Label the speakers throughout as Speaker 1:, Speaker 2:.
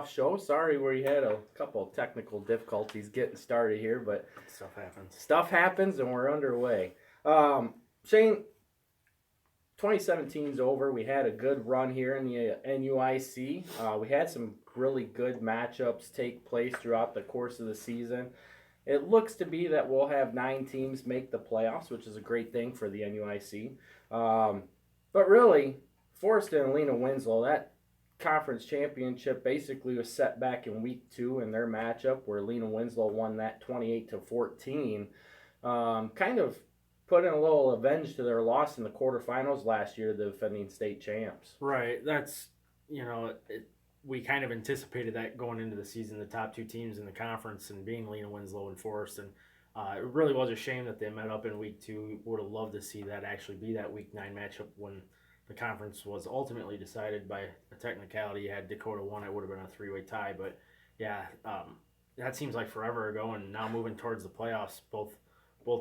Speaker 1: playoff show. Sorry we had a couple of technical difficulties getting started here, but Stuff happens and we're underway. Shane, 2017 is over. We had a good run here in the NUIC. We had some really good matchups take place throughout the course of the season. It looks to be that we'll have 9 teams make the playoffs, which is a great thing for the NUIC. But really, Forreston and Lena Winslow, that conference championship basically was set back in week 2 in their matchup where Lena Winslow won that 28-14. Kind of put in a little avenge to their loss in the quarterfinals last year, the defending state champs.
Speaker 2: Right. That's, we kind of anticipated that going into the season, the top 2 teams in the conference and being Lena Winslow and Forrest. And it really was a shame that they met up in week 2. Would have loved to see that actually be that week 9 matchup when the conference was ultimately decided by a technicality. You had Dakota won, it would have been a 3-way tie. But yeah, that seems like forever ago. And now moving towards the playoffs, both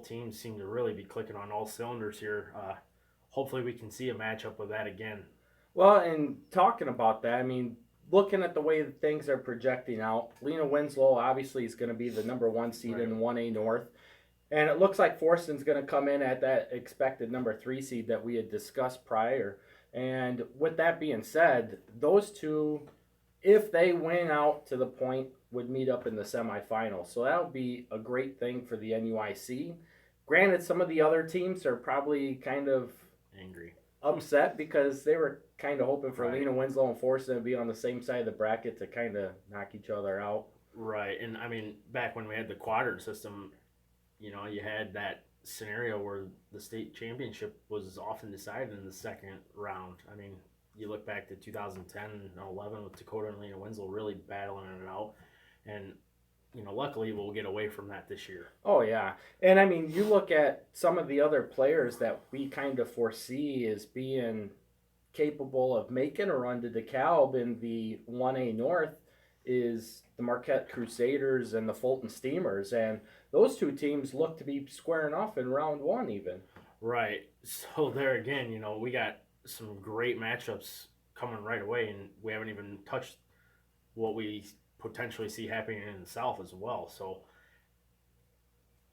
Speaker 2: teams seem to really be clicking on all cylinders here. Hopefully we can see a matchup of that again.
Speaker 1: Well, and talking about that, I mean, looking at the way that things are projecting out, Lena Winslow obviously is going to be the number 1 seed in 1A North. And it looks like Forston's going to come in at that expected number 3 seed that we had discussed prior. And with that being said, those two, if they win out to the point, would meet up in the semifinals. So that would be a great thing for the NUIC. Granted, some of the other teams are probably kind of
Speaker 2: angry,
Speaker 1: upset because they were kind of hoping for Lena Winslow and Forston to be on the same side of the bracket to kind of knock each other out.
Speaker 2: Right. And I mean, back when we had the quadrant system, you had that scenario where the state championship was often decided in the second round. I mean, you look back to 2010 and 11 with Dakota and Lena Winslow really battling it out. And, luckily we'll get away from that this year.
Speaker 1: Oh, yeah. And, I mean, you look at some of the other players that we kind of foresee as being capable of making a run to DeKalb in the 1A North is the Marquette Crusaders and the Fulton Steamers. And those two teams look to be squaring off in round 1 even.
Speaker 2: Right. So there again, we got some great matchups coming right away, and we haven't even touched what we potentially see happening in the South as well. So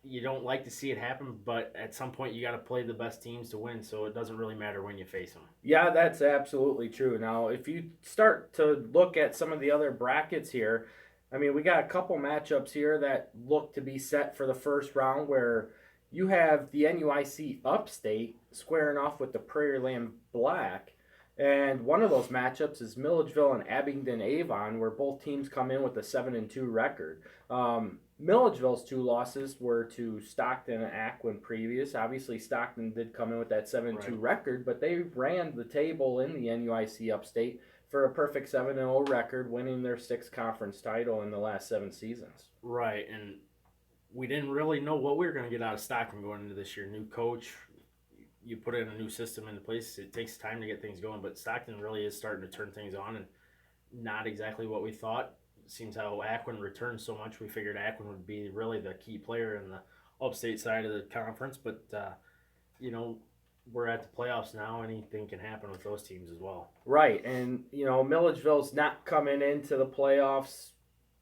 Speaker 2: you don't like to see it happen, but at some point you got to play the best teams to win, so it doesn't really matter when you face them.
Speaker 1: Yeah, that's absolutely true. Now, if you start to look at some of the other brackets here, I mean, we got a couple matchups here that look to be set for the first round where you have the NUIC Upstate squaring off with the Prairie Land Black. And one of those matchups is Milledgeville and Abingdon Avon, where both teams come in with a 7-2 record. Milledgeville's 2 losses were to Stockton and Aquin previous. Obviously, Stockton did come in with that 7-2 record, but they ran the table in the NUIC Upstate for a perfect 7-0 record, winning their 6th conference title in the last 7 seasons.
Speaker 2: Right, and we didn't really know what we were going to get out of Stockton going into this year. New coach, you put in a new system into place. It takes time to get things going, but Stockton really is starting to turn things on, and not exactly what we thought. It seems how Aquin returned so much. We figured Aquin would be really the key player in the upstate side of the conference, but we're at the playoffs now. Anything can happen with those teams as well.
Speaker 1: Right, and Milledgeville's not coming into the playoffs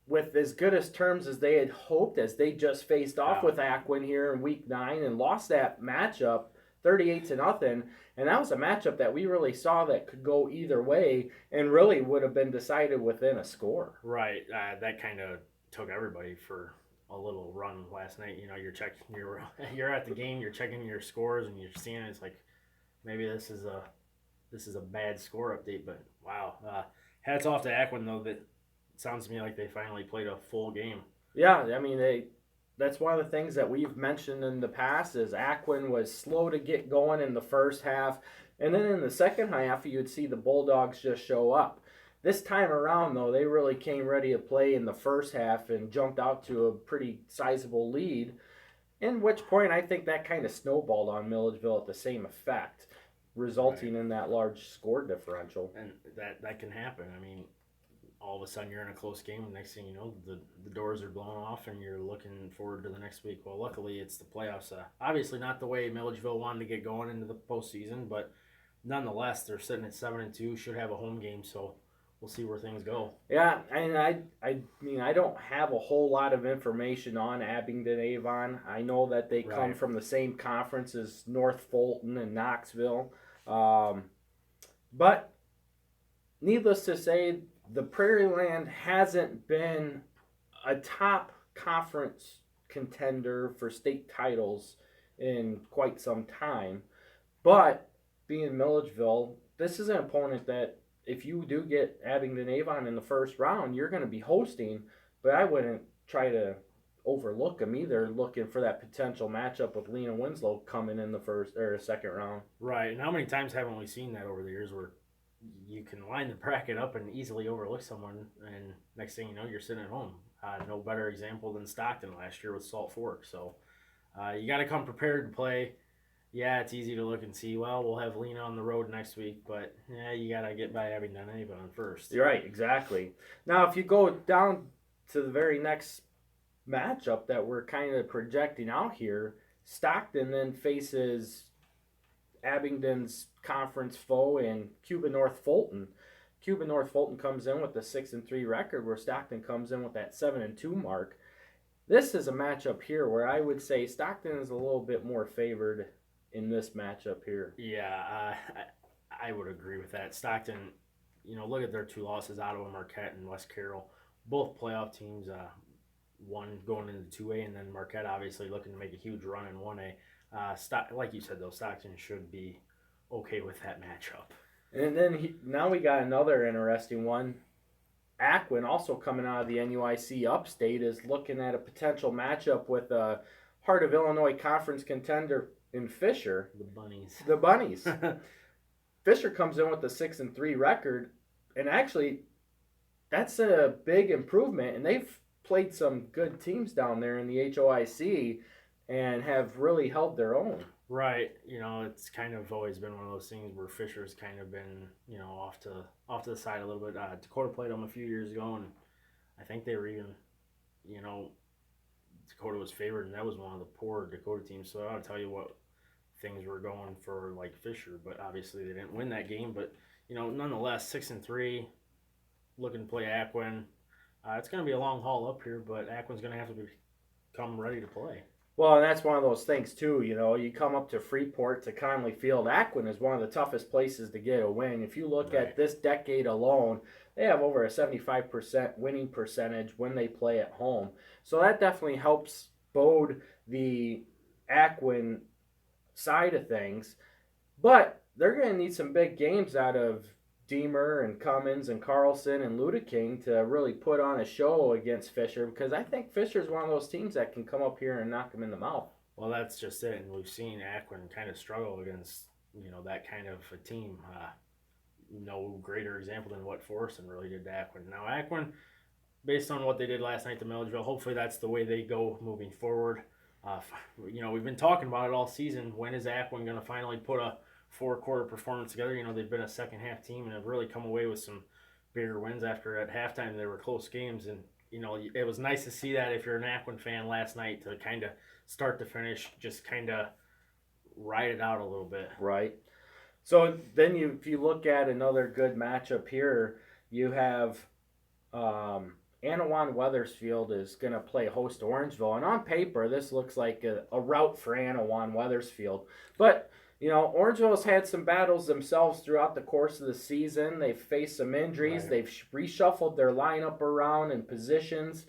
Speaker 1: with as good as terms as they had hoped, as they just faced off with Aquin here in week 9 and lost that matchup 38-0, and that was a matchup that we really saw that could go either way and really would have been decided within a score.
Speaker 2: Right, that kind of took everybody for a little run last night. You're at the game, you're checking your scores, and you're seeing it's like maybe this is a bad score update, but wow, hats off to Aquin though. That sounds to me like they finally played a full game.
Speaker 1: Yeah, I mean that's one of the things that we've mentioned in the past is Aquin was slow to get going in the first half, and then in the second half you'd see the Bulldogs just show up. This time around, though, they really came ready to play in the first half and jumped out to a pretty sizable lead, in which point I think that kind of snowballed on Milledgeville at the same effect, resulting in that large score differential.
Speaker 2: And that can happen. I mean, all of a sudden you're in a close game, and next thing you know, the doors are blown off and you're looking forward to the next week. Well, luckily it's the playoffs. Obviously not the way Milledgeville wanted to get going into the postseason, but nonetheless, they're sitting at 7-2, should have a home game, so we'll see where things go.
Speaker 1: Yeah, and I mean, I don't have a whole lot of information on Abingdon Avon. I know that they come
Speaker 2: Right.
Speaker 1: from the same conference as North Fulton and Knoxville. Um, but needless to say, the Prairie Land hasn't been a top conference contender for state titles in quite some time. But being Milledgeville, this is an opponent that if you do get Abingdon Avon in the first round, you're going to be hosting. But I wouldn't try to overlook them either, looking for that potential matchup with Lena Winslow coming in the first or second round.
Speaker 2: Right. And how many times haven't we seen that over the years where you can line the bracket up and easily overlook someone, and next thing you know, you're sitting at home. No better example than Stockton last year with Salt Fork. So you got to come prepared to play. Yeah, it's easy to look and see, well, we'll have Lena on the road next week, but yeah, you got to get by Abingdon Avon first.
Speaker 1: You're right, exactly. Now, if you go down to the very next matchup that we're kind of projecting out here, Stockton then faces Abingdon's conference foe in Cuba North Fulton. Cuba North Fulton comes in with the 6-3 record, where Stockton comes in with that 7-2 mark. This is a matchup here where I would say Stockton is a little bit more favored in this matchup here.
Speaker 2: Yeah, I would agree with that. Stockton, look at their two losses, Ottawa Marquette and West Carroll, both playoff teams. One going into 2A, and then Marquette obviously looking to make a huge run in 1A. Like you said, though, Stockton should be okay with that matchup.
Speaker 1: And then now we got another interesting one. Aquin, also coming out of the NUIC Upstate, is looking at a potential matchup with a Heart of Illinois Conference contender in Fisher.
Speaker 2: The Bunnies.
Speaker 1: The Bunnies. Fisher comes in with a 6-3 record, and actually, that's a big improvement. And they've played some good teams down there in the HOIC and have really held their own.
Speaker 2: Right. It's kind of always been one of those things where Fisher's kind of been, off to the side a little bit. Dakota played them a few years ago, and I think they were even, Dakota was favored, and that was one of the poor Dakota teams. So I'll tell you what things were going for, like Fisher, but obviously they didn't win that game. But, nonetheless, 6-3, looking to play Aquin. It's going to be a long haul up here, but Aquin's going to have to come ready to play.
Speaker 1: Well, and that's one of those things, too. You come up to Freeport to Conley Field. Aquin is one of the toughest places to get a win. If you look at this decade alone, they have over a 75% winning percentage when they play at home. So that definitely helps bode the Aquin side of things. But they're going to need some big games out of Deemer and Cummins and Carlson and Ludeking to really put on a show against Fisher, because I think Fisher's one of those teams that can come up here and knock them in the mouth.
Speaker 2: Well, that's just it, and we've seen Aquin kind of struggle against that kind of a team. No greater example than what Forreston really did to Aquin. Now Aquin, based on what they did last night to Milledgeville, hopefully that's the way they go moving forward. We've been talking about it all season. When is Aquin going to finally put a four-quarter performance together? They've been a second-half team and have really come away with some bigger wins after at halftime they were close games. And, it was nice to see that if you're an Aquin fan last night, to kind of start to finish, just kind of ride it out a little bit.
Speaker 1: Right. So then if you look at another good matchup here, you have Anawan Wethersfield is going to play host to Orangeville. And on paper, this looks like a route for Anawan Wethersfield. But Orangeville's had some battles themselves throughout the course of the season. They've faced some injuries. Right. They've reshuffled their lineup around and positions.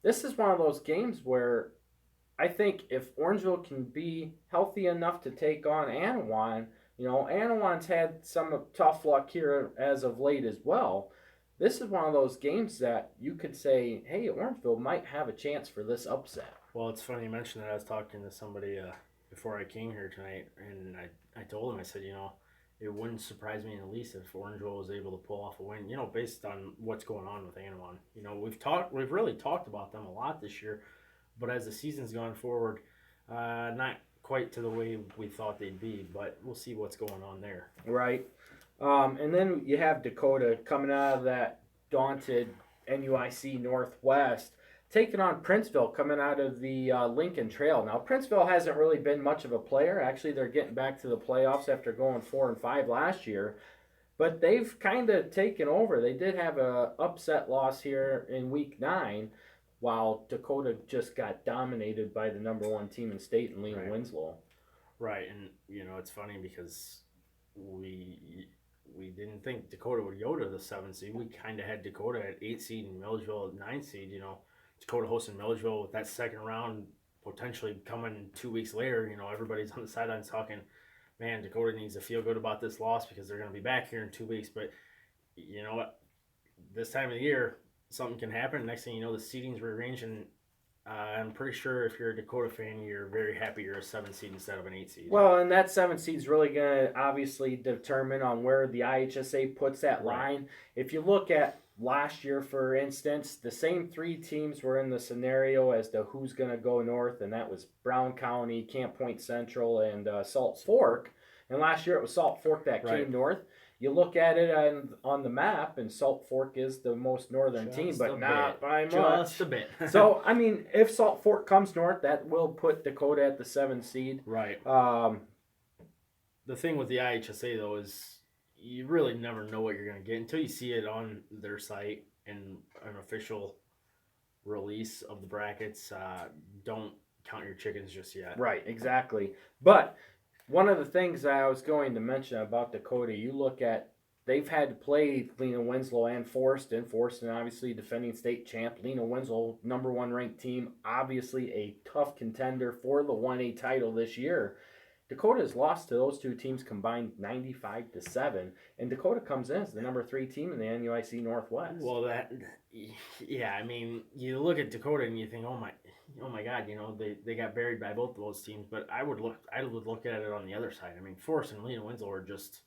Speaker 1: This is one of those games where I think if Orangeville can be healthy enough to take on Anawan, Anawan's had some tough luck here as of late as well. This is one of those games that you could say, hey, Orangeville might have a chance for this upset.
Speaker 2: Well, it's funny you mentioned that. I was talking to somebody before I came here tonight, and I told him, I said, it wouldn't surprise me in the least if Orangeville was able to pull off a win, based on what's going on with Anawan. We've really talked about them a lot this year, but as the season's gone forward, not quite to the way we thought they'd be, but we'll see what's going on there.
Speaker 1: Right. And then you have Dakota coming out of that daunted NUIC Northwest, taking on Princeville coming out of the Lincoln Trail. Now, Princeville hasn't really been much of a player. Actually, they're getting back to the playoffs after going 4-5 last year. but they've kind of taken over. They did have a upset loss here in week 9, while Dakota just got dominated by the number 1 team in state in Lena Winslow.
Speaker 2: Right, and it's funny because we didn't think Dakota would go to the 7th seed. We kind of had Dakota at 8 seed and Milledgeville at 9 seed. Dakota hosting Milledgeville with that second round potentially coming 2 weeks later. Everybody's on the sidelines talking, man, Dakota needs to feel good about this loss because they're going to be back here in 2 weeks. But you know what? This time of the year, something can happen. Next thing you know, the seeding's rearranged, and I'm pretty sure if you're a Dakota fan, you're very happy you're a 7 seed instead of an 8 seed.
Speaker 1: Well, and that 7 seed is really going to obviously determine on where the IHSA puts that line. If you look at last year, for instance, the same 3 teams were in the scenario as to who's going to go north, and that was Brown County, Camp Point Central, and Salt Fork. And last year it was Salt Fork that came north. You look at it on the map, and Salt Fork is the most northern team, but not by much.
Speaker 2: Just a bit.
Speaker 1: So, I mean, if Salt Fork comes north, that will put Dakota at the 7th seed.
Speaker 2: Right. The thing with the IHSA, though, is you really never know what you're going to get until you see it on their site and an official release of the brackets. Don't count your chickens just yet.
Speaker 1: Right, exactly. But one of the things I was going to mention about Dakota, you look at, they've had to play Lena Winslow and Forreston. Forreston, obviously, defending state champ. Lena Winslow, number 1 ranked team, obviously a tough contender for the 1A title this year. Dakota has lost to those 2 teams combined 95-7, and Dakota comes in as the number 3 team in the NUIC Northwest.
Speaker 2: Well, I mean, you look at Dakota and you think, oh my God, they got buried by both of those teams. But I would look at it on the other side. I mean, Forrest and Lena Winslow are just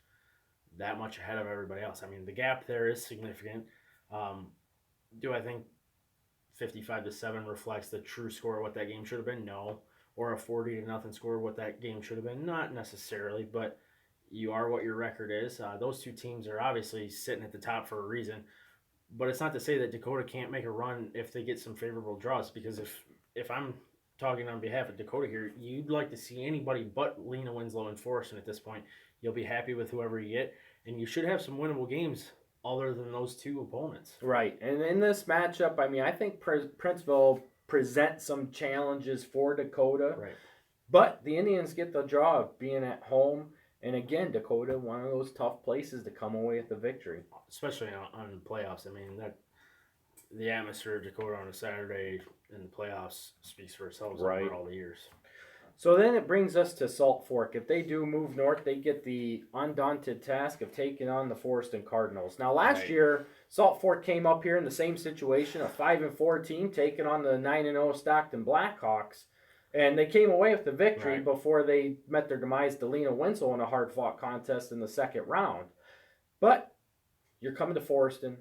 Speaker 2: that much ahead of everybody else. I mean, the gap there is significant. Do I think 55-7 reflects the true score of what that game should have been? No. Or a 40-0 score, what that game should have been? Not necessarily, but you are what your record is. Those 2 teams are obviously sitting at the top for a reason. But it's not to say that Dakota can't make a run if they get some favorable draws, because if I'm talking on behalf of Dakota here, you'd like to see anybody but Lena Winslow and Forreston at this point. You'll be happy with whoever you get, and you should have some winnable games other than those 2 opponents.
Speaker 1: Right, and in this matchup, I mean, I think Princeville present some challenges for Dakota.
Speaker 2: Right.
Speaker 1: But the Indians get the draw of being at home. And again, Dakota, one of those tough places to come away with the victory.
Speaker 2: Especially on playoffs. I mean, the atmosphere of Dakota on a Saturday in the playoffs speaks for itself over all the years.
Speaker 1: So then it brings us to Salt Fork. If they do move north, they get the undaunted task of taking on the Forreston Cardinals. Now, last year, Salt Fork came up here in the same situation, a 5-4 team taking on the 9-0 Stockton Blackhawks. And they came away with the victory before they met their demise to Lena Winslow in a hard-fought contest in the second round. But you're coming to Forreston,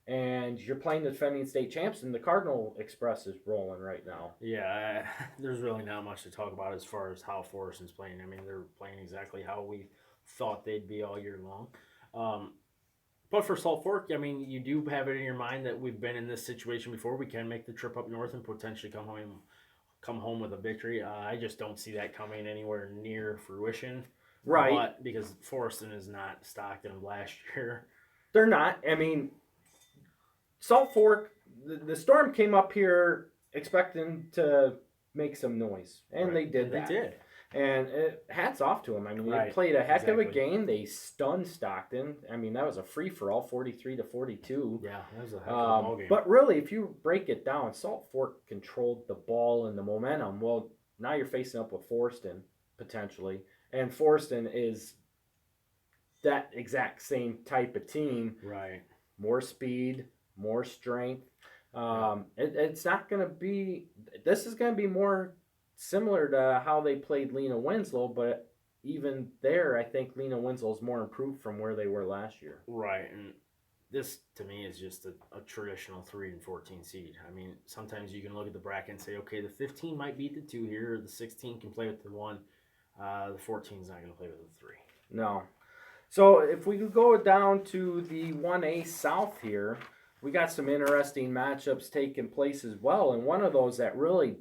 Speaker 1: and you're playing the defending state champs, and the Cardinal Express is rolling right now.
Speaker 2: Yeah, there's really not much to talk about as far as how Forreston's playing. I mean, they're playing exactly how we thought they'd be all year long. But for Salt Fork, I mean, you do have it in your mind that we've been in this situation before. We can make the trip up north and potentially come home with a victory. I just don't see that coming anywhere near fruition.
Speaker 1: Right.
Speaker 2: But because Forreston is not Stockton of last year.
Speaker 1: They're not. I mean, Salt Fork, the Storm came up here expecting to make some noise, and they did that.
Speaker 2: They did.
Speaker 1: And hats off to them. I mean, they played a heck of a game. They stunned Stockton. I mean, that was a free-for-all, 43-42.
Speaker 2: Yeah, that was a heck of a ball game.
Speaker 1: But really, if you break it down, Salt Fork controlled the ball and the momentum. Well, now you're facing up with Forreston, potentially. And Forreston is that exact same type of team.
Speaker 2: Right.
Speaker 1: More speed, more strength. It's not going to be... This is going to be more similar to how they played Lena Winslow, but even there, I think Lena Winslow is more improved from where they were last year.
Speaker 2: Right, and this, to me, is just a traditional 3 and 14 seed. I mean, sometimes you can look at the bracket and say, okay, the 15 might beat the 2 here, or the 16 can play with the 1. The 14 is not going to play with the 3.
Speaker 1: No. So if we could go down to the 1A South here, we got some interesting matchups taking place as well, and one of those that really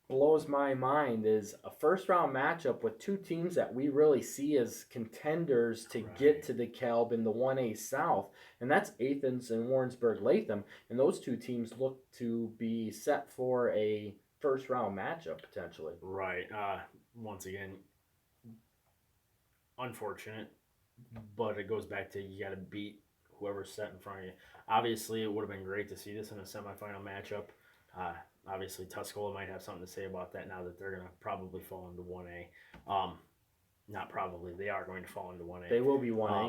Speaker 1: blows my mind is a first round matchup with two teams that we really see as contenders to get to DeKalb in the 1A South, and that's Athens and Warrensburg Latham, and those two teams look to be set for a first round matchup potentially.
Speaker 2: Right. Once again, unfortunate, but it goes back to you got to beat whoever's set in front of you. Obviously, it would have been great to see this in a semifinal matchup. Obviously, Tuscola might have something to say about that now that they're going to probably fall into 1A. Not probably, they are going to fall into 1A.
Speaker 1: They will be 1A.